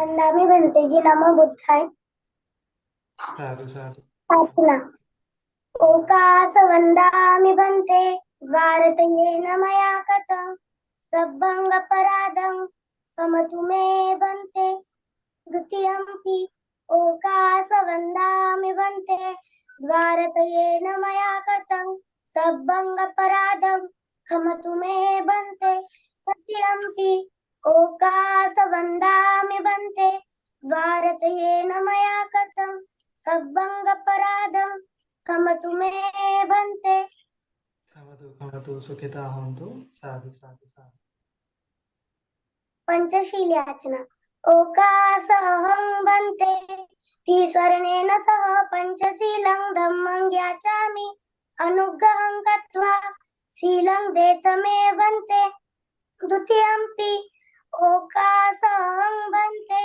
वंदामि बनते जी नमो बुद्धाय। साधु साधु। प्रार्थना। ओकास वंदामि बनते भारतेन मया कथं सब्बंगपराधं कमतु मे बनते द्वितीयंपि ओकास वंदामि बनते भारतेन मया कथं सब्बंगपराधं कमतु मे बनते तृतीयंपि ओकास वंदामि बनते भारतेन मया कथं सब्बंगपराधं कमतु मे बनते। खमतु सुखिता हन्तु। साधु साधु साधु। पंचशील याचना। ओकासहं बनते तिसरणेन सह पंचशीलं धम्मं याचामि अनुग्रहं कृत्वा शीलं देत मे बनते द्वितीयंपि ओकासहं बनते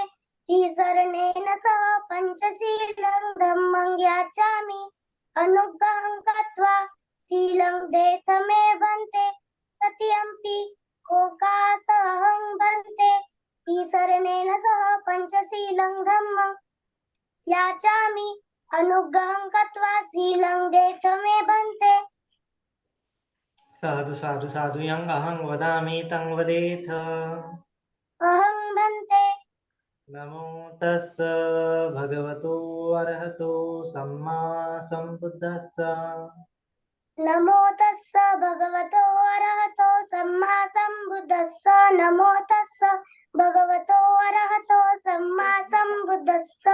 तिसरणेन सह पंचशीलं धम्मं याचामि अनुग्रहं कृत्वा शीलं देत मे बनते तृतीयंपि ओकासहं बनते तिसरणेन सह पंचशीलं धम्मं याचामि अनुग्रहं कृत्वा शीलं देत मे बनते। साधु साधु साधु। यं अहं वदामि तं वदेथ। अहं बनते। नमो तस्स भगवतो अरहतो सम्मा सम्बुद्धस्स। नमो तस्स भगवतो अरहतो सम्मा सम्बुद्धस्स। नमो तस्स भगवतो अरहतो सम्मा सम्बुद्धस्स।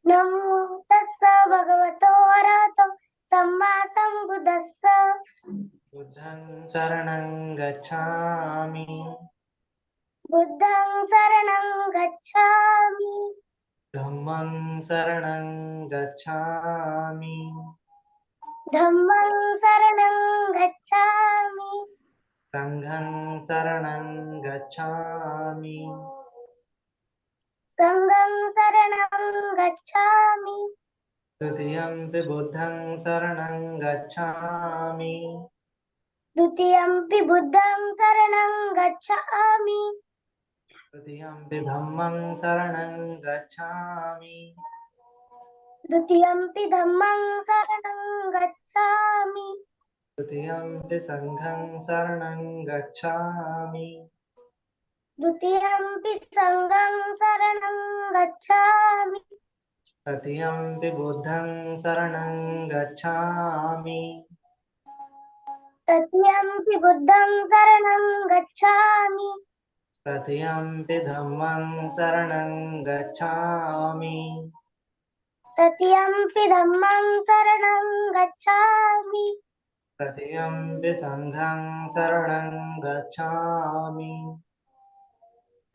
नमो तस्स भगवतो अरहतो सम्मा सम्बुद्धस्स। बुद्धं शरणं गच्छामि। बुद्धं शरणं गच्छामि। धम्मं शरणं गच्छामि। धम्मं शरणं गच्छामि। संघं शरणं गच्छामि। संघं शरणं गच्छामि। तृतीयंपि बुद्धं शरणं गच्छामि। द्वितीयंपि बुद्धं शरणं गच्छामि। तृतीयंपि धम्मं शरणं गच्छामि। द्वितीयंपि धम्मं शरणं गच्छामि। तृतीयंपि संघं शरणं गच्छामि। द्वितीयंपि संघं शरणं गच्छामि। तृतीयंपि बुद्धं शरणं गच्छामि। तृतीयंपि बुद्धं शरणं गच्छामि। तृतीयंपि धम्मं शरणं गच्छामि। तृतीयंपि धम्मं शरणं गच्छामि। तृतीयंपि संघं शरणं गच्छामि।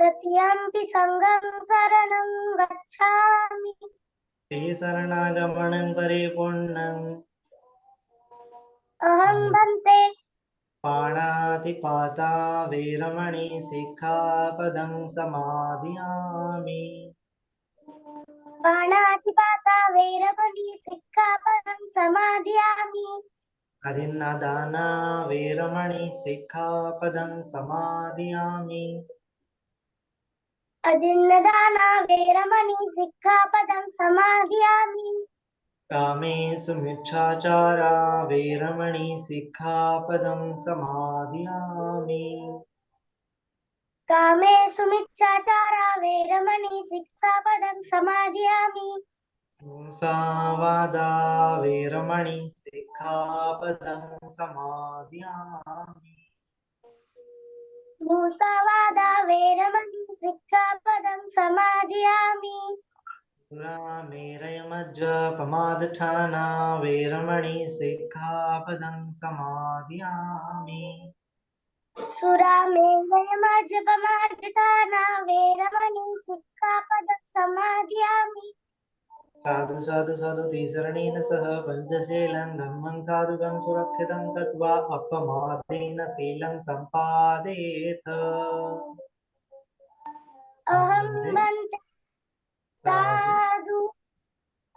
तृतीयंपि संघं शरणं गच्छामि। ते शरणागमनं परिपूर्णं अहं बनते। पाणातिपाता वीरमणि सिक्खापदं समादियामि। पाणातिपाता वैरमणि सिक्खापदं समादयामि। अदिन्नदाना वीरमणि सिक्खापदं समादियामि। अदिन्नदाना वैरमणि सिक्खापदं समादयामि। कामेषु मिच्छाचारा वीरमणि सिक्खापदं समादियामि। कामेषु मिच्छाचारा वैरमणि सिक्खापदं समादयामि। मुसावादा वीरमणि सिक्खापदं समादियामि। मुसावादा वैरमणि सिक्खापदं समादयामि। दुरामेरयमज्जपमादठाना वीरमणि सिक्खापदं समादियामि। सुरामेरयमज्जपमादठाना वैरमणि सिक्खापदं समादयामि। साधु साधु साधु तीसरणेन सह पञ्चशीलं धम्मं साधुकं सुरक्षितं कृत्वा अपमादेन शीलं सम्पादयेत्। अहं आनन्दे बनते। साधु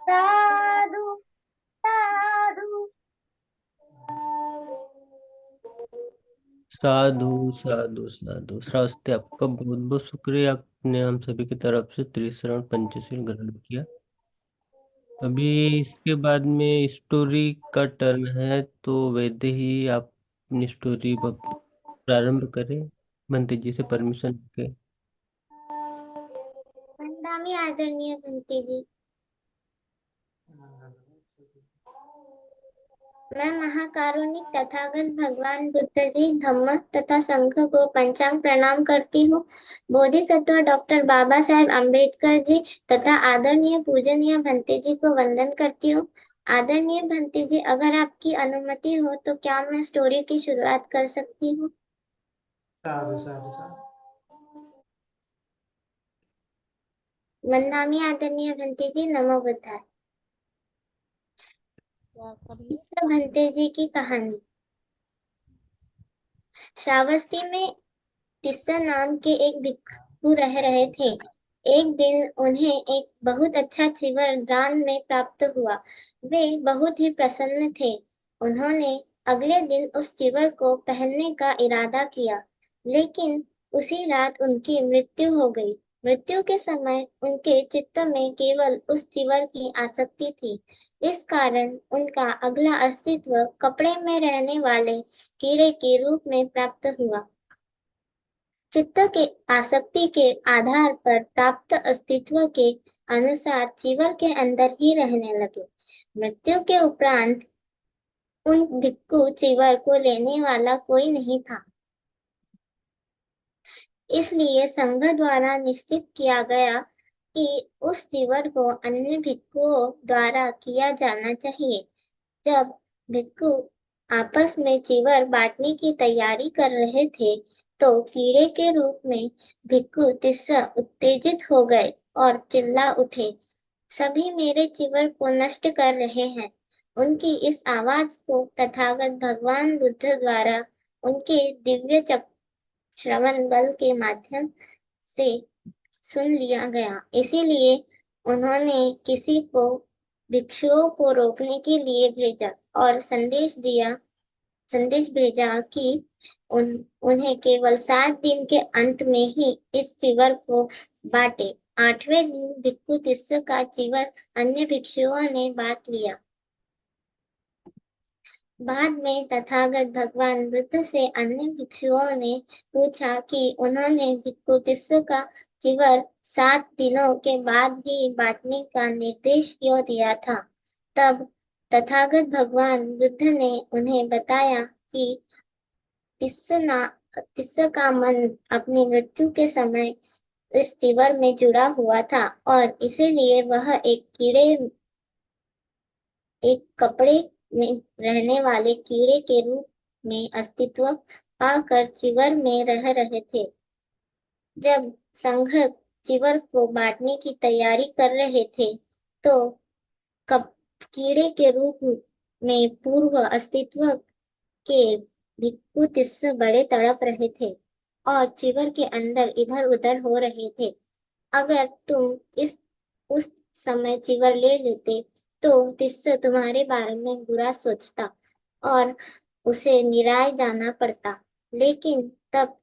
साधु साधु साधु। साधु साधु साधु। श्रावस्ती, आपका बहुत बहुत शुक्रिया। ने हम सभी की तरफ से त्रिशरण पंचशील ग्रहण किया। अभी इसके बाद में स्टोरी का टर्न है, तो वैसे ही आप अपनी स्टोरी प्रारंभ करें, बंटी जी से परमिशन के। वंदनामी आदरणीय बंटी जी। मैं महाकारुणिक तथागत भगवान बुद्ध जी, धम्म तथा संघ को पंचांग प्रणाम करती हूँ। बोधिसत्व डॉक्टर बाबा साहेब अम्बेडकर जी तथा आदरणीय पूजनीय भंते जी को वंदन करती हूँ। आदरणीय भंते जी, अगर आपकी अनुमति हो तो क्या मैं स्टोरी की शुरुआत कर सकती हूँ? साधु साधु साधु। वंदनामी आदरणीय भंते जी, नमो बुद्धाय। भंते जी की कहानी। श्रावस्ती में टिस्सा नाम के एक भिक्षु रह रहे थे। एक दिन उन्हें एक बहुत अच्छा चीवर दान में प्राप्त हुआ। वे बहुत ही प्रसन्न थे। उन्होंने अगले दिन उस चीवर को पहनने का इरादा किया, लेकिन उसी रात उनकी मृत्यु हो गई। मृत्यु के समय उनके चित्त में केवल उस चीवर की आसक्ति थी। इस कारण उनका अगला अस्तित्व कपड़े में रहने वाले कीड़े के रूप में प्राप्त हुआ। चित्त के आसक्ति के आधार पर प्राप्त अस्तित्व के अनुसार चीवर के अंदर ही रहने लगे। मृत्यु के उपरांत उन भिक्खु चीवर को लेने वाला कोई नहीं था। इसलिए संघ द्वारा निश्चित किया गया कि उस चीवर को अन्य भिक्खुओं द्वारा किया जाना चाहिए। जब भिक्खु आपस में चीवर बांटने की तैयारी कर रहे थे, तो कीड़े के रूप में भिक्खु तिस्सा उत्तेजित हो गए और चिल्ला उठे, सभी मेरे चीवर को नष्ट कर रहे हैं। उनकी इस आवाज को तथागत भगवान बुद्ध द्वारा उनके दिव्य श्रवण बल के माध्यम से सुन लिया गया। इसीलिए उन्होंने किसी को भिक्षुओं को रोकने के लिए भेजा और संदेश भेजा कि उन्हें केवल 7 दिन के अंत में ही इस चीवर को बांटे। 8वें दिन भिक्खु तिस्स का चीवर अन्य भिक्षुओं ने बांट लिया। बाद में तथागत भगवान बुद्ध से अन्य भिक्षुओं ने पूछा कि उन्होंने भिक्खु तिस्स का चीवर 7 दिनों के बाद ही बांटने का निर्देश क्यों दिया था। तब तथागत भगवान बुद्ध ने उन्हें बताया कि तिस्स का मन अपनी मृत्यु के समय इस चीवर में जुड़ा हुआ था और इसीलिए वह एक कपड़े में रहने वाले कीड़े के रूप में अस्तित्व पाकर चीवर में रह रहे थे। जब संघ चीवर को बांटने की तैयारी कर रहे थे, तो कीड़े के रूप में पूर्व अस्तित्व के भिक्खु तिस्स बड़े तड़प रहे थे और चीवर के अंदर इधर उधर हो रहे थे। अगर तुम उस समय चीवर ले लेते तो तिस्स तुम्हारे बारे में बुरा सोचता और उसे निराय जाना पड़ता। लेकिन अब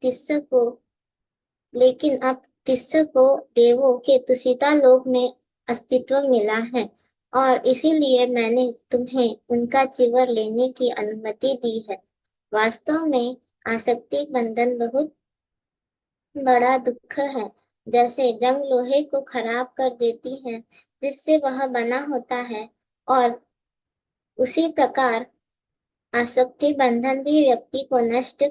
तिस्स को देवों के तुषिता लोक में अस्तित्व मिला है और इसीलिए मैंने तुम्हें उनका चीवर लेने की अनुमति दी है। वास्तव में आसक्ति बंधन बहुत बड़ा दुख है। जैसे जंग लोहे को खराब कर देती है जिससे वह बना होता है, और उसी प्रकार आसक्ति बंधन भी व्यक्ति को नष्ट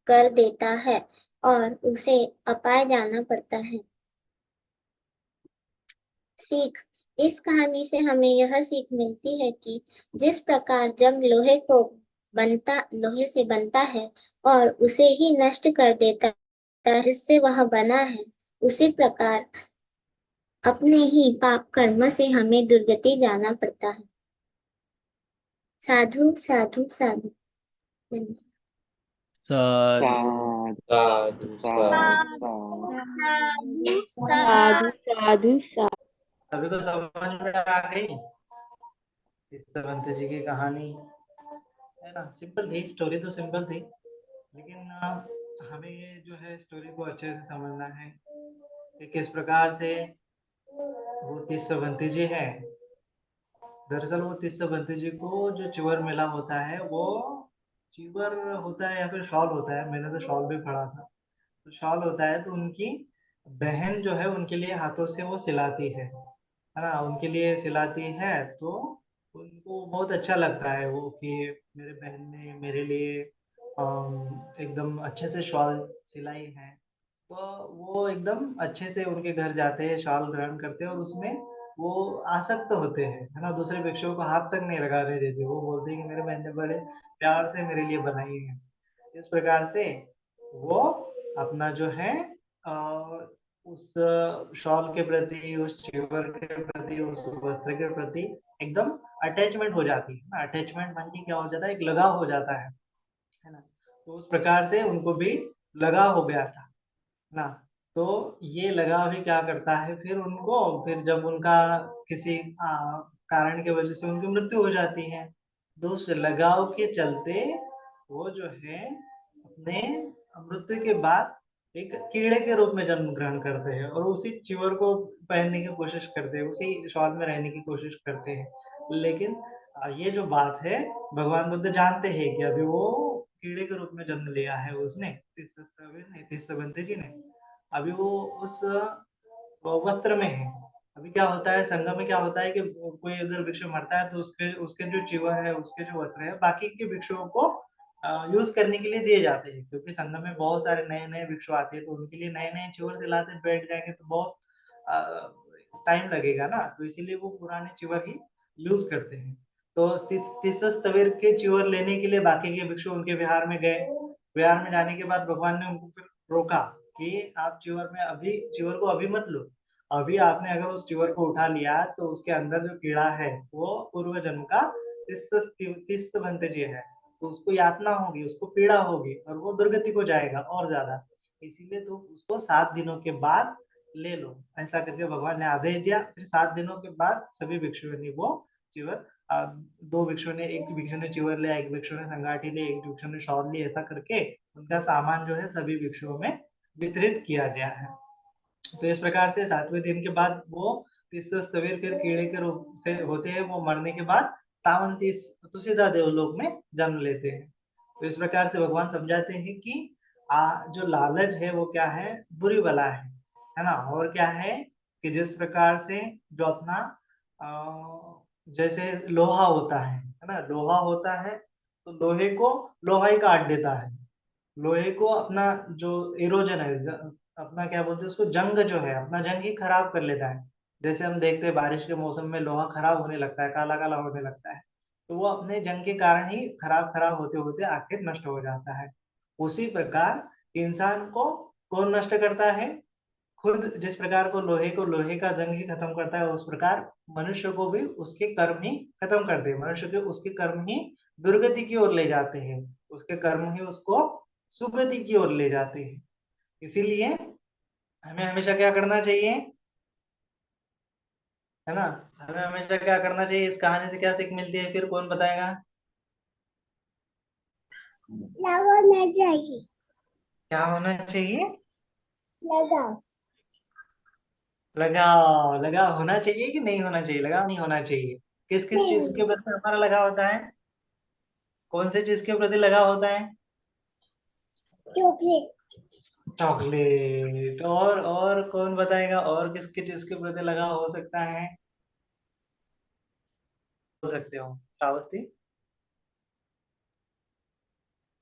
कर देता है और उसे अपाय जाना पड़ता है। सीख। इस कहानी से हमें यह सीख मिलती है कि जिस प्रकार जंग लोहे से बनता है और उसे ही नष्ट कर देता है जिससे वह बना है, उसी प्रकार अपने ही पाप कर्म से हमें दुर्गति जाना पड़ता है। साधु साधु साधु। साधु साधु साधु साधु साधु साधु। अभी तो समझ में आ गई इस बंते जी की कहानी, है ना। सिंपल थी, स्टोरी तो सिंपल थी, लेकिन हमें ये जो है स्टोरी को अच्छे से समझना है कि किस प्रकार से वो तीसरा भंतीजी है। दरअसल वो तीसरा भंतीजी को जो चिवर मिला होता है वो चिवर होता है या फिर शॉल होता है, मैंने तो शॉल भी पढ़ा था। तो शॉल होता है तो उनकी बहन जो है उनके लिए हाथों से वो सिलाती है ना, उनके लिए सिलाती है। तो उनको बहुत अच्छा लगता है वो कि मेरे बहन ने मेरे लिए एकदम अच्छे से शॉल सिलाई है। तो वो एकदम अच्छे से उनके घर जाते हैं, शॉल ग्रहण करते हैं और उसमें वो आसक्त होते हैं, है ना, दूसरे भिक्षुओं को हाथ तक नहीं लगाने देते। वो बोलते हैं कि मेरे बहन ने बड़े प्यार से मेरे लिए बनाई है। इस प्रकार से वो अपना जो है अ, उस शॉल के प्रति, उस चिवर के प्रति, उस वस्त्र के प्रति एकदम अटैचमेंट हो जाती है ना। अटैचमेंट मान के क्या हो जाता है, एक लगाव हो जाता है ना। तो उस प्रकार से उनको भी लगाव हो गया था ना। तो ये लगाव ही क्या करता है फिर उनको, फिर जब उनका किसी कारण की वजह से उनकी मृत्यु हो जाती है, तो उस लगाव के चलते वो जो है अपने मृत्यु के बाद एक कीड़े के रूप में जन्म ग्रहण करते हैं और उसी चिवर को पहनने की कोशिश करते हैं, उसी शॉल में रहने की कोशिश करते हैं। लेकिन ये जो बात है भगवान बुद्ध जानते हैं कि अभी वो कीड़े के रूप में जन्म लिया है उसने, तीसरा जी ने। अभी वो उस वस्त्र में है। अभी क्या होता है संगम में, क्या होता है कि कोई अगर भिक्षु मरता है तो उसके उसके जो चिवर है, उसके जो वस्त्र है बाकी के भिक्षुओं को यूज करने के लिए दिए जाते हैं, क्योंकि संगम में बहुत सारे नए नए भिक्षु आते हैं तो उनके लिए नए नए चिवर सिलाते बैठ जाएंगे तो बहुत टाइम लगेगा ना, तो इसीलिए वो पुराने चिवर ही यूज करते हैं। तो तीसरा स्तवीर के चिवर लेने के लिए बाकी के भिक्षु उनके विहार में गए। विहार में जाने के बाद भगवान ने उनको फिर रोका कि आप चिवर में अभी, चिवर को अभी मत लो। अभी आपने अगर उस चिवर को उठा लिया तो उसके अंदर जो कीड़ा है वो पूर्व जन्म का तिस्त भंतजी है, तो उसको यातना होगी, उसको पीड़ा होगी और वो दुर्गति को जाएगा और ज्यादा। इसीलिए तो उसको 7 दिनों के बाद ले लो, ऐसा करके भगवान ने आदेश दिया। फिर 7 दिनों के बाद सभी भिक्षुओं ने वो चिवर, दो भिक्षुओं ने, एक भिक्षु ने चिवर लिया, एक भिक्षु ने संगाटी ली, एक भिक्षु ने शॉल ली, ऐसा करके उनका सामान जो है सभी भिक्षुओं में वितरित किया गया है। तो इस प्रकार से 7वें दिन के बाद वो तीसरा स्तवीर फिर कीड़े के रूप से होते हैं, वो मरने के बाद तावंती तुषिता देवलोक में जन्म लेते हैं। तो इस प्रकार से भगवान समझाते हैं कि जो लालच है वो क्या है, बुरी बला है ना। और क्या है कि जिस प्रकार से जो अपना जैसे लोहा होता है ना, लोहा होता है तो लोहे को लोहा ही काट देता है। लोहे को अपना जो इरोजन है, अपना क्या बोलते हैं उसको, जंग जो है, अपना जंग ही खराब कर लेता है। जैसे हम देखते हैं बारिश के मौसम में लोहा खराब होने लगता है, काला काला होने लगता है, तो वो अपने जंग के कारण ही खराब खराब होते होते आखिर नष्ट हो जाता है। उसी प्रकार इंसान को कौन नष्ट करता है, खुद। जिस प्रकार को लोहे का जंग ही खत्म करता है, उस प्रकार मनुष्य को भी उसके कर्म ही खत्म करते हैं। मनुष्य के उसके कर्म ही दुर्गति की ओर ले जाते हैं, उसके कर्म ही उसको सुगति की ओर ले जाते हैं। इसीलिए हमें हमेशा क्या करना चाहिए, है ना। हमें हमेशा क्या करना चाहिए, इस कहानी से क्या सीख मिलती है, फिर कौन बताएगा। लगाना चाहिए। क्या होना चाहिए, लगाओ। लगाव। लगाव होना चाहिए कि नहीं होना चाहिए, लगाव नहीं होना चाहिए। किस किस चीज के प्रति हमारा लगाव होता है, कौन सी चीज के प्रति लगाव होता है। चॉकलेट। चॉकलेट। और कौन बताएगा, और किसके चीज के प्रति लगाव हो सकता है, हो सकते हो श्रावस्ती।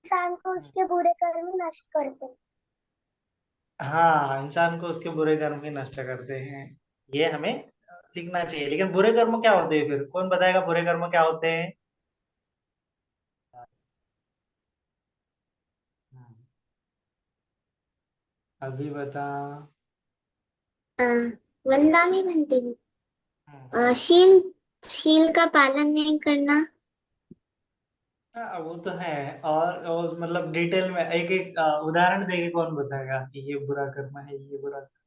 इंसान को उसके बुरे कर्म नष्ट करते हैं। हाँ, इंसान को उसके बुरे कर्म ही नष्ट करते हैं, ये हमें सीखना चाहिए। लेकिन बुरे कर्म क्या होते हैं, फिर कौन बताएगा बुरे कर्म क्या होते हैं। अभी बता। वंदामी बनती है। हम्म, शील शील का पालन नहीं करना। हाँ, वो तो है। और मतलब डिटेल में एक एक उदाहरण देके कौन बताएगा कि ये बुरा कर्म है, ये बुरा कर्म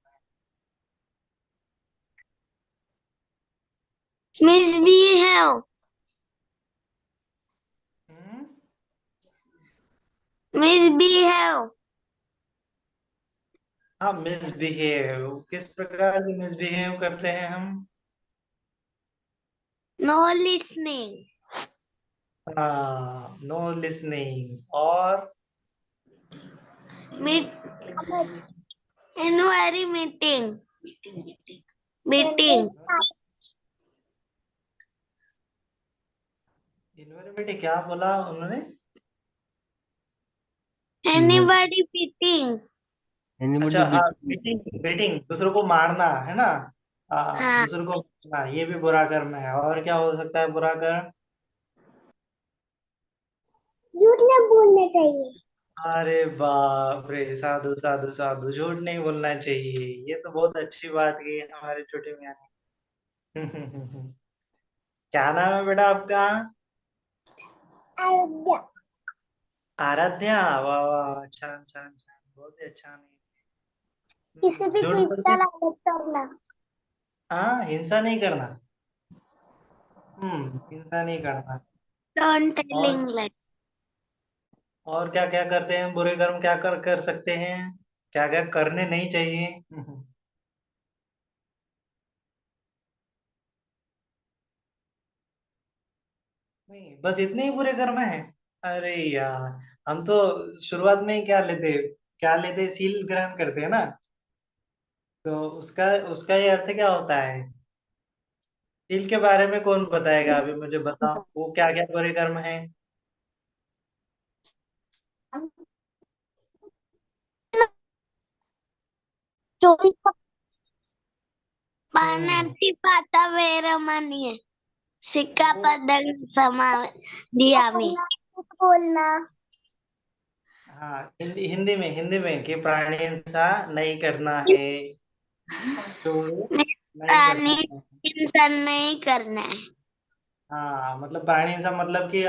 मिसबिहेव। है। मिसबिहेव। हाँ, मिसबिहेव किस प्रकार से मिसबिहेव करते हैं हम? नो लिसनिंग, हाँ, नो लिसनिंग। और मीट इनवारी मीटिंग, मीटिंग, इन्वायरमेंट क्या बोला उन्होंने? Anybody meeting. एनीबॉडी अच्छा, हाँ, बीटिंग। बीटिंग बीटिंग, दूसरों को मारना है ना। हाँ, दूसरों को मारना, ये भी बुरा कर्म है। और क्या हो सकता है बुरा कर्म? झूठ नहीं बोलना चाहिए। अरे बाप रे, साधु साधु साधु, झूठ नहीं बोलना चाहिए। ये तो बहुत अच्छी बात की है हमारे छोटे मियाँ ने। क्या नाम है बेटा आपका? आराध्या, आराध्या, वाह वाह, अच्छा अच्छा अच्छा, बहुत ही अच्छा किसी भी झूठ चीज का बोलते? लालच करना। हाँ, हिंसा नहीं करना। हिंसा नहीं करना। डोंट टेल और इंग्लिश। और क्या क्या करते हैं बुरे कर्म, क्या कर कर सकते हैं? क्या क्या करने नहीं चाहिए? नहीं, बस इतने ही बुरे कर्म है? अरे यार, हम तो शुरुआत में ही क्या लेते, सील ग्रहण करते हैं ना। तो उसका उसका ये अर्थ क्या होता है? सील के बारे में कौन बताएगा? अभी मुझे बताओ, वो क्या क्या बुरे कर्म है? चोरी हम्म पाता वेरमणीय सिक्कापद दिया में बोलना। हाँ, हिंदी में कि प्राणी हिंसा नहीं करना है, चोरी नहीं प्राणी करना है। इंसान नहीं करना है। हाँ, मतलब प्राणी हिंसा मतलब कि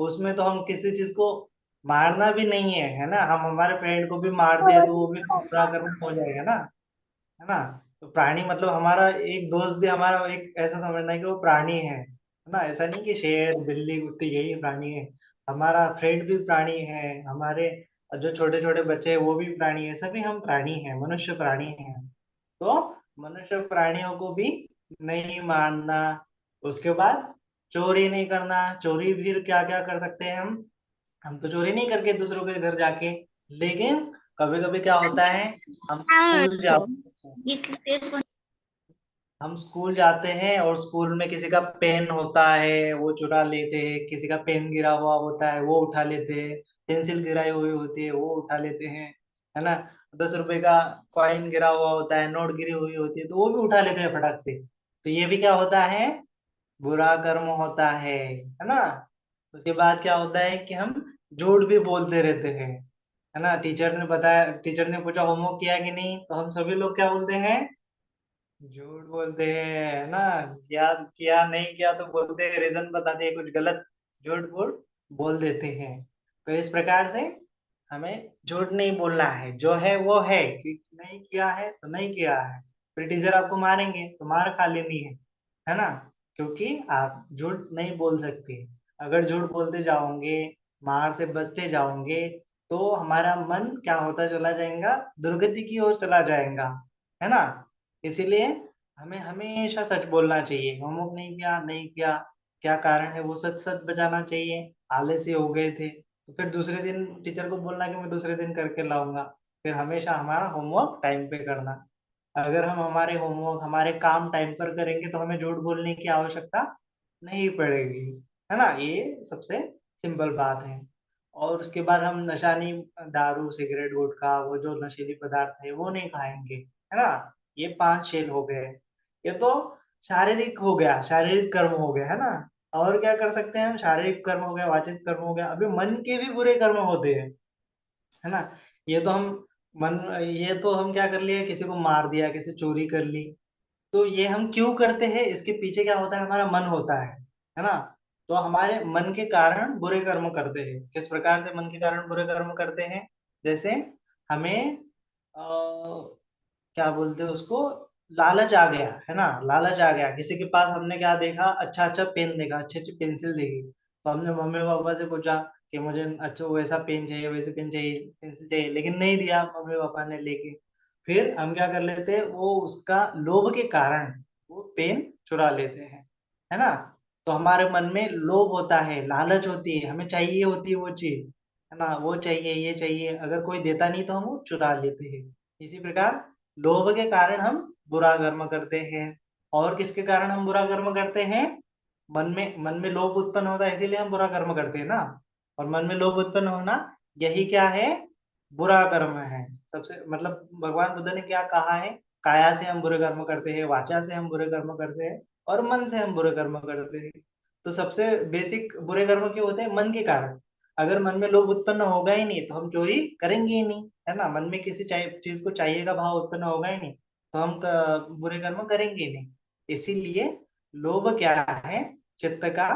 उसमें तो हम किसी चीज को मारना भी नहीं है ना। हम हमारे फ्रेंड को भी मार दे तो वो भी तो बुरा कर्म हो जाएगा ना, है ना। तो प्राणी मतलब हमारा एक दोस्त भी हमारा एक ऐसा समझना है कि वो प्राणी है ना। ऐसा नहीं कि शेर बिल्ली कुत्ती यही प्राणी है। हमारा फ्रेंड भी प्राणी है, हमारे जो छोटे छोटे बच्चे हैं वो भी प्राणी है, सभी हम प्राणी हैं, मनुष्य प्राणी हैं। तो मनुष्य प्राणियों को भी नहीं मारना। उसके बाद चोरी नहीं करना। चोरी फिर क्या क्या कर सकते हैं हम तो चोरी नहीं करके दूसरों के घर जाके। लेकिन कभी कभी क्या होता है, हम स्कूल जाते हैं हम स्कूल जाते हैं और स्कूल में किसी का पेन होता है वो चुरा लेते हैं, किसी का पेन गिरा हुआ होता है वो उठा लेते हैं, पेंसिल गिराई हुई होती है वो उठा लेते हैं, है ना। 10 रुपए का कॉइन गिरा हुआ होता है, नोट गिरी हुई होती है तो वो भी उठा लेते हैं फटाक से। तो ये भी क्या होता है? बुरा कर्म होता है ना। उसके बाद क्या होता है कि हम झूठ भी बोलते रहते हैं, है ना। टीचर ने पूछा होमवर्क किया कि नहीं, तो हम सभी लोग क्या बोलते हैं? झूठ बोलते हैं, है ना। याद किया नहीं किया तो बोलते हैं, रीजन बताते हैं कुछ गलत, झूठ वूठ बोल देते हैं। तो इस प्रकार से हमें झूठ नहीं बोलना है, जो है वो है, कि नहीं किया है तो नहीं किया है। फिर टीचर आपको मारेंगे तो मार खा लेनी है ना। क्योंकि आप झूठ नहीं बोल सकते। अगर झूठ बोलते जाओगे, मार से बचते जाओगे, तो हमारा मन क्या होता चला जाएगा, दुर्गति की ओर चला जाएगा, है ना। इसीलिए हमें हमेशा सच बोलना चाहिए। होमवर्क नहीं किया, नहीं किया, क्या कारण है वो सच सच बताना चाहिए। आलसी हो गए थे तो फिर दूसरे दिन टीचर को बोलना कि मैं दूसरे दिन करके लाऊंगा। फिर हमेशा हमारा होमवर्क टाइम पे करना। अगर हम हमारे होमवर्क हमारे काम टाइम पर करेंगे तो हमें झूठ बोलने की आवश्यकता नहीं पड़ेगी, है ना। ये सबसे सिंपल बात है। और उसके बाद हम नशा नहीं, दारू सिगरेट गुटखा वो जो नशीली पदार्थ है वो नहीं खाएंगे, है ना। ये 5 शेल हो गए। ये तो शारीरिक हो गया, शारीरिक कर्म हो गया, है ना। और क्या कर सकते हैं हम? शारीरिक कर्म हो गया, वाचिक कर्म हो गया, अभी मन के भी बुरे कर्म होते हैं, है ना। ये तो हम मन ये तो हम क्या कर लिए, किसी को मार दिया, किसी चोरी कर ली। तो ये हम क्यों करते हैं, इसके पीछे क्या होता है? हमारा मन होता है ना। तो हमारे मन के कारण बुरे कर्म करते हैं। किस प्रकार से मन के कारण बुरे कर्म करते हैं? जैसे हमें क्या बोलते हैं उसको, लालच आ गया, है ना। लालच आ गया, किसी के पास हमने क्या देखा, अच्छा अच्छा पेन देखा, अच्छी अच्छी पेंसिल देखी, तो हमने मम्मी पापा से पूछा कि मुझे अच्छा वैसा पेन चाहिए, वैसे पेन चाहिए, पेंसिल चाहिए, लेकिन नहीं दिया मम्मी पापा ने लेके। फिर हम क्या कर लेते हैं, वो उसका लोभ के कारण वो पेन चुरा लेते हैं, है ना। तो हमारे मन में लोभ होता है, लालच होती है, हमें चाहिए होती है वो चीज, है ना, वो चाहिए, ये चाहिए, अगर कोई देता नहीं तो हम वो चुरा लेते हैं। इसी प्रकार लोभ के कारण हम बुरा कर्म करते हैं। और किसके कारण हम बुरा कर्म करते हैं? मन में लोभ उत्पन्न होता है, इसीलिए हम बुरा कर्म करते हैं ना। और मन में लोभ उत्पन्न होना, यही क्या है? बुरा कर्म है। सबसे मतलब भगवान बुद्ध ने क्या कहा है? काया से हम बुरे कर्म करते हैं, वाचा से हम बुरे कर्म करते हैं, और मन से हम बुरे कर्म करते हैं। तो सबसे बेसिक बुरे कर्म क्यों होते हैं? मन के कारण। अगर मन में लोभ उत्पन्न होगा ही नहीं तो हम चोरी करेंगे ही नहीं, है ना। मन में किसी चीज को चाहिए का भाव उत्पन्न होगा ही नहीं तो हम बुरे कर्म करेंगे ही नहीं। इसीलिए लोभ क्या है? चित्त का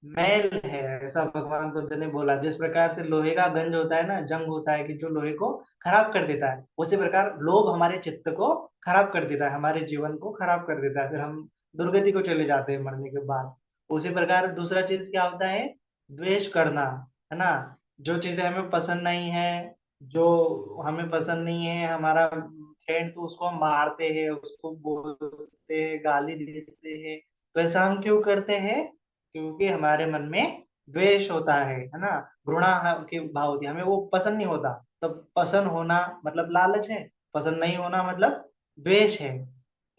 मैल है, ऐसा भगवान बुद्ध ने बोला। जिस प्रकार से लोहे का गंज होता है ना, जंग होता है कि जो लोहे को खराब कर देता है, उसी प्रकार लोभ हमारे चित्त को खराब कर देता है, हमारे जीवन को खराब कर देता है, फिर हम दुर्गति को चले जाते हैं मरने के बाद। उसी प्रकार दूसरा चीज क्या होता है? द्वेष करना, है ना। जो चीजें हमें पसंद नहीं है, जो हमें पसंद नहीं है, हमारा फ्रेंड, तो उसको हम मारते हैं, उसको बोलते हैं, गाली देते हैं। तो ऐसा हम क्यों करते हैं? क्योंकि हमारे मन में द्वेष होता है ना, घृणा की भाव होती है, हमें वो पसंद नहीं होता। तब पसंद होना मतलब लालच है, पसंद नहीं होना मतलब द्वेष है।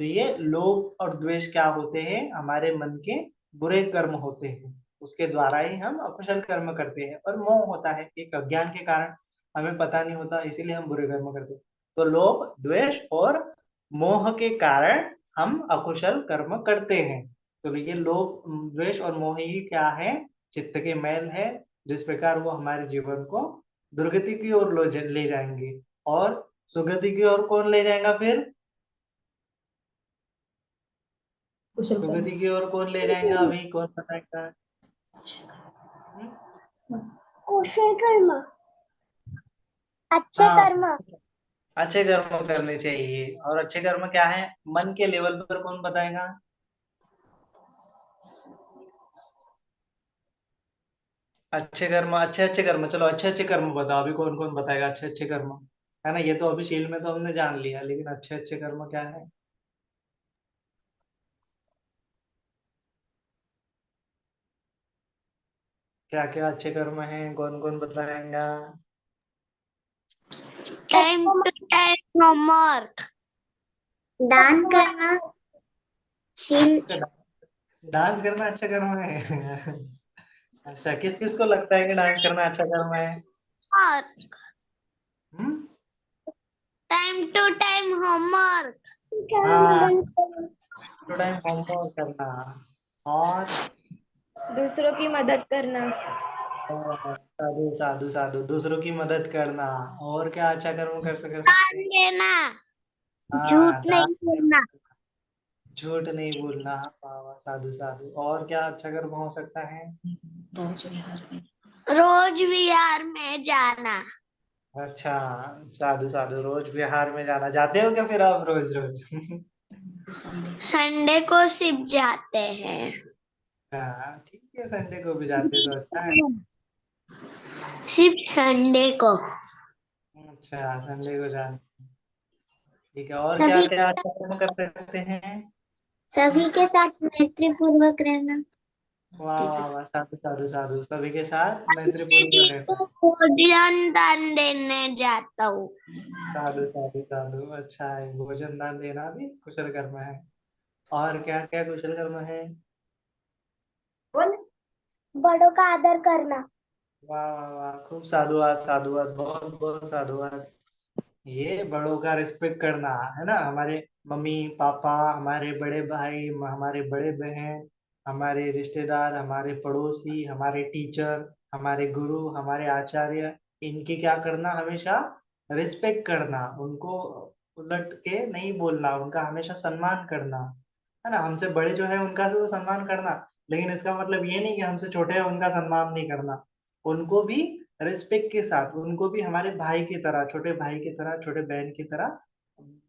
तो ये लोभ और द्वेष क्या होते हैं? हमारे मन के बुरे कर्म होते हैं, उसके द्वारा ही हम अकुशल कर्म करते हैं। और मोह होता है, एक अज्ञान के कारण, हमें पता नहीं होता, इसीलिए हम बुरे कर्म करते हैं। तो लोभ, द्वेष और मोह के कारण हम अकुशल कर्म करते हैं। तो ये लोभ, द्वेष और मोह ही क्या है? चित्त के मैल है, जिस प्रकार वो हमारे जीवन को दुर्गति की ओर ले जाएंगे। और सुगति की ओर कौन ले जाएगा फिर? कुशल कर्म। सुगति की ओर कौन ले जाएगा? अभी कौन बताएगा? हम्म? कुशल कर्म, अच्छे हाँ, कर्म। अच्छे कर्म करने चाहिए। और अच्छे कर्म क्या है? मन के लेवल पर कौन बताएगा? अच्छे कर्म, अच्छे अच्छे कर्म, चलो अच्छे अच्छे कर्म बताओ, अभी कौन कौन बताएगा अच्छे अच्छे कर्म? है ना, ये तो अभी शील में तो हमने जान लिया, लेकिन अच्छे अच्छे कर्म क्या है? क्या क्या अच्छे कर्म है, कौन कौन बताएगा? टाइम टू टाइम होमवर्क, दान करना, शील। अच्छा, डांस करना अच्छा कर्म है। अच्छा, किस किस को लगता है कि डांस करना अच्छा कर्म है? और हम्म? Time to time homework. हाँ, टू टाइम होमवर्क करना। और दूसरों की मदद करना। साधु साधु साधु, दूसरों की मदद करना। और क्या अच्छा कर्म कर सकते दान हैं? देना, हाँ, झूठ नहीं बोलना, झूठ नहीं बोलना। वाह वाह, साधु साधु। और क्या अच्छा कर्म हो सकता है? रोज विहार में जाना। अच्छा, साधु साधु, रोज विहार में जाना। जाते हो क्या फिर आप रोज रोज? संडे को सिर्फ जाते हैं। हाँ ठीक है, संडे को भी जाते तो अच्छा है। सिर्फ संडे को। अच्छा, संडे को जाना, ठीक है। और क्या सभी क्या अच्छा कर्म कर सकते हैं? सभी के साथ मैत्री पूर्वक रहना। वाह वाह वाह, साधु साधु साधु, सभी के साथ मैत्रीपूर्वक दीदी रहना। को भोजन दान देने जाता हूँ। साधु साधु साधु, अच्छा है, भोजन दान देना भी कुशल कर्म है। और क्या क्या कुशल कर्म है? बड़ों का आदर करना। वाह वाह वाह, खूब साधुवाद साधुवाद, बहुत बहुत साधुवाद। ये बड़ों का रिस्पेक्ट करना, है ना। हमारे मम्मी पापा, हमारे बड़े भाई, हमारे बड़े बहन, हमारे रिश्तेदार, हमारे पड़ोसी, हमारे टीचर, हमारे गुरु, हमारे आचार्य, इनकी क्या करना? हमेशा रिस्पेक्ट करना, उनको उलट के नहीं बोलना, उनका हमेशा सम्मान करना, है ना। हमसे बड़े जो है उनका तो सम्मान करना, लेकिन इसका मतलब ये नहीं कि हमसे छोटे हैं उनका सम्मान नहीं करना। उनको भी रिस्पेक्ट के साथ, उनको भी हमारे भाई की तरह, छोटे भाई की तरह, छोटे बहन की तरह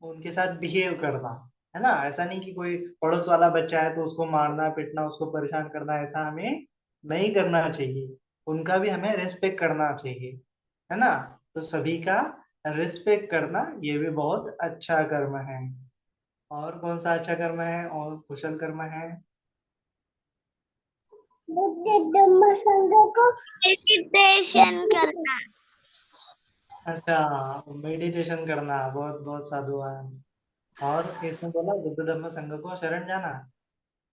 उनके साथ बिहेव करना, है ना। ऐसा नहीं कि कोई पड़ोस वाला बच्चा है तो उसको मारना पीटना, उसको परेशान करना, ऐसा हमें नहीं करना चाहिए। उनका भी हमें रिस्पेक्ट करना चाहिए, है ना। तो सभी का रिस्पेक्ट करना ये भी बहुत अच्छा कर्म है। और कौन सा अच्छा कर्म है और कुशल कर्म है? बुद्धि धम्म संघ को मेडिटेशन करना। अच्छा, मेडिटेशन करना, बहुत बहुत साधुवाद। और किसने बोला बुद्ध धम्म संघ को शरण जाना?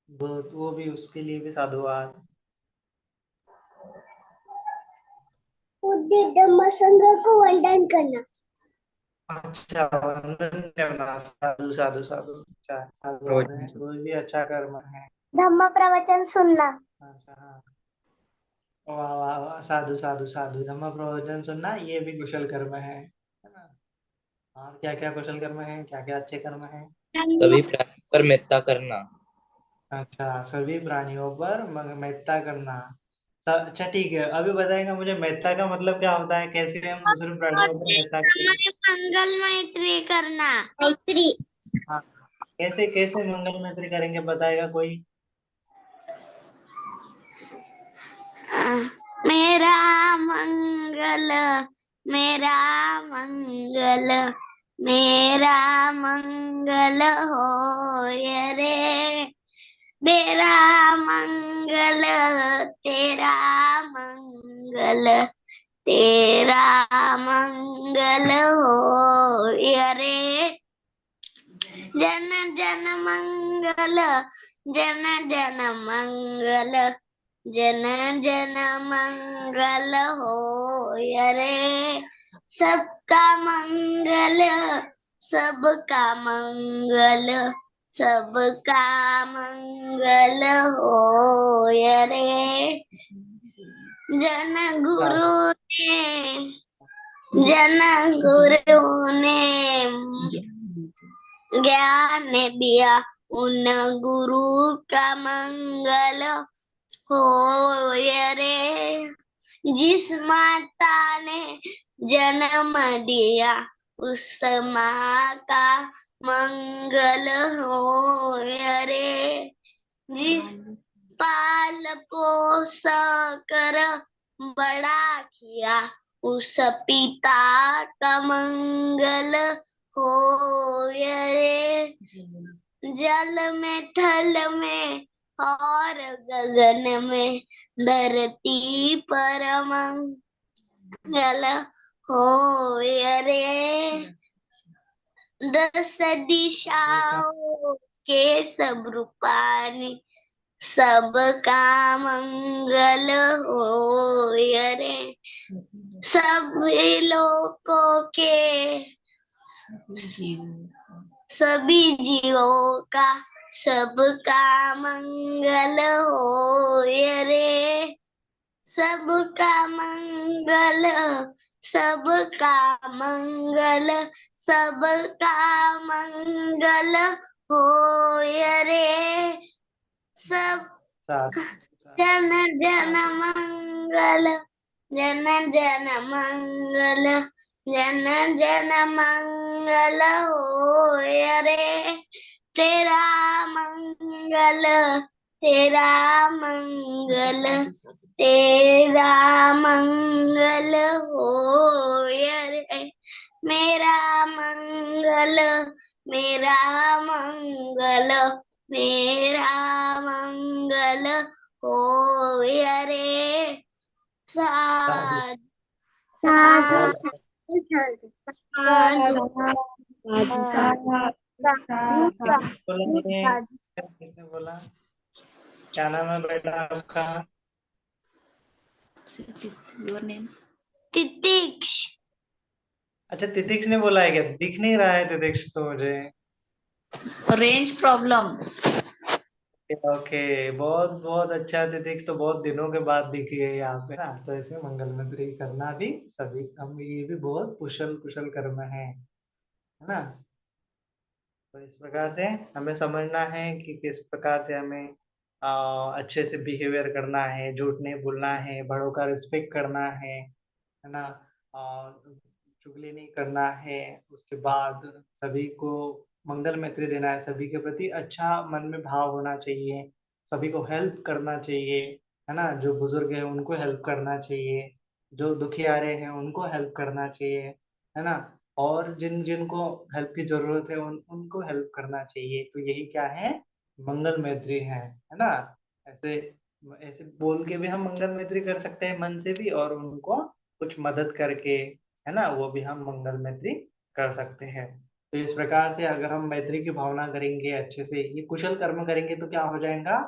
वो भी, उसके लिए भी साधुवाद। बुद्धि धम्म संघ को वंदन करना। अच्छा, वंदन करना, साधु साधु साधु, अच्छा साधुवाद है, वो भी अच्छा कर्म है। धम्म प्रवचन सुनना। अच्छा, हाँ, वाह वाह वाह, साधु साधु साधु, धम्म प्रवचन सुनना ये भी कुशल कर्म है ना? और क्या क्या कुशल कर्म है, क्या क्या अच्छे कर्म है? सभी प्राणियों पर मेत्ता करना। अच्छा, सभी प्राणियों पर मेत्ता करना। अच्छा ठीक है, अभी बताएगा मुझे मेत्ता का मतलब क्या होता है, कैसे हम दूसरे प्राणियों पर मेत्ता करें? मंगल मैत्री करना। मैत्री। हाँ, कैसे कैसे मंगल मैत्री करेंगे, बताएगा कोई? मेरा मंगल, मेरा मंगल, मेरा मंगल होय रे। तेरा मंगल, तेरा मंगल, तेरा मंगल होय रे। जन जन मंगल, जन जन मंगल, जन जन मंगल होय रे। सबका मंगल, सबका मंगल, सबका मंगल होय रे। जन गुरु ने, जन गुरु ने ज्ञान दिया, उन गुरु का मंगल होय रे। जिस माता ने जन्म दिया, उस माँ का मंगल होय रे। जिस पाल पोस कर बड़ा किया, उस पिता का मंगल होय रे। जल में, थल में और गगन में, धरती पर मंगल होय रे। 10 दिशाओं के सब रूपानी, सबका मंगल होय रे। सभी लोगों के, सभी जीवों का, सबका मंगल होय रे। सबका मंगल, सबका मंगल, सबका मंगल होय रे। सब साधु जन जन मंगल, जन जन मंगल, जन जन मंगल होय रे। तेरा मंगल, तेरा मंगल, तेरा मंगल होय रे। मेरा मंगल, मेरा मंगल, मेरा मंगल होय रे। साधु साधु साधु बोला मैंने, किसने बोला? क्या नाम है बेटा आपका? तितिक्ष। अच्छा, तितिक्ष ने बोला है क्या? दिख नहीं रहा है तितिक्ष तो मुझे। Range problem. ओके, बहुत बहुत अच्छा, तितिक्ष तो बहुत दिनों के बाद दिखी है यहाँ पे ना, तो ऐसे मंगल मंत्री करना भी सभी हम, ये भी बहुत कुशल कुशल कर्म है ना? तो इस प्रकार से हमें समझना है कि किस प्रकार से हमें अच्छे से बिहेवियर करना है, झूठ नहीं बोलना है, बड़ों का रिस्पेक्ट करना है ना? और चुगली नहीं करना है। उसके बाद सभी को मंगल मैत्री देना है, सभी के प्रति अच्छा मन में भाव होना चाहिए, सभी को हेल्प करना चाहिए, है ना? जो बुजुर्ग हैं उनको हेल्प करना चाहिए, जो दुखियारे हैं उनको हेल्प करना चाहिए, है ना? और जिन जिनको हेल्प की जरूरत है उनको हेल्प करना चाहिए। तो यही क्या है, मंगल मैत्री है ना। ऐसे ऐसे बोल के भी हम मंगल मैत्री कर सकते हैं मन से भी, और उनको कुछ मदद करके, है ना, वो भी हम मंगल मैत्री कर सकते हैं। तो इस प्रकार से अगर हम मैत्री की भावना करेंगे, अच्छे से ये कुशल कर्म करेंगे, तो क्या हो जाएगा,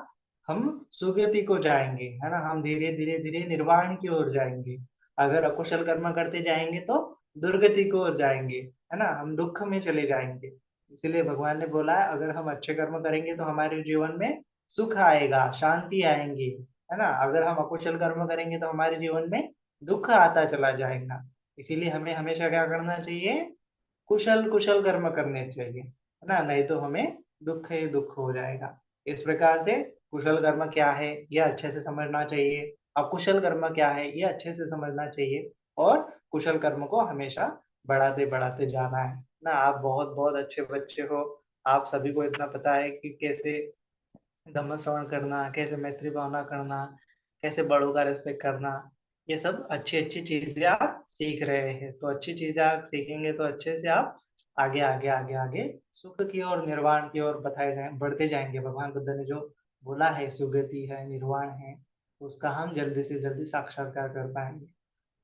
हम सुगति को जाएंगे, है ना, हम धीरे धीरे धीरे निर्वाण की ओर जाएंगे। अगर अकुशल कर्म करते जाएंगे तो दुर्गति की ओर जाएंगे, है ना, हम दुख में चले जाएंगे। इसीलिए भगवान ने बोला है, अगर हम अच्छे कर्म करेंगे तो हमारे जीवन में सुख आएगा, शांति आएंगी, है ना। अगर हम अकुशल कर्म करेंगे तो हमारे जीवन में दुख आता चला जाएगा। इसीलिए हमें हमेशा क्या करना चाहिए, कुशल कुशल कर्म करने चाहिए, है ना, नहीं तो हमें दुख ही दुख हो जाएगा। इस प्रकार से कुशल कर्म क्या है ये अच्छे से समझना चाहिए, अकुशल कर्म क्या है ये अच्छे से समझना चाहिए, और कुशल कर्म को हमेशा बढ़ाते बढ़ाते जाना है ना। आप बहुत बहुत अच्छे बच्चे हो, आप सभी को इतना पता है कि कैसे धम्म श्रवण करना, कैसे मैत्री भावना करना, कैसे बड़ों का रिस्पेक्ट करना, ये सब अच्छी अच्छी चीजें आप सीख रहे हैं। तो अच्छी चीजें आप सीखेंगे तो अच्छे से आप आगे आगे आगे आगे सुख की ओर, निर्वाण की ओर बढ़ते जाएंगे। भगवान बुद्ध ने जो बोला है सुगति है, निर्वाण है, उसका हम जल्दी से जल्दी साक्षात्कार कर पाएंगे,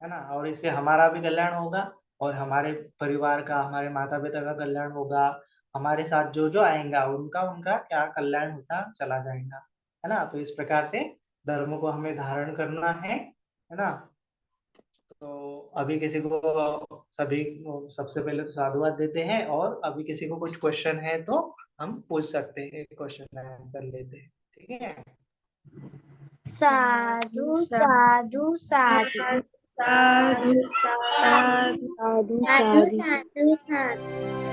है ना। और इससे हमारा भी कल्याण होगा, और हमारे परिवार का, हमारे माता पिता का कल्याण होगा, हमारे साथ जो जो आएगा उनका उनका क्या कल्याण होता चला जाएगा, है ना। तो इस प्रकार से धर्म को हमें धारण करना है ना। तो अभी किसी को, सभी को सबसे पहले तो साधुवाद देते हैं, और अभी किसी को कुछ क्वेश्चन है तो हम पूछ सकते हैं, क्वेश्चन आंसर लेते हैं, ठीक है। साधु साधु साधु साधु साधु साधु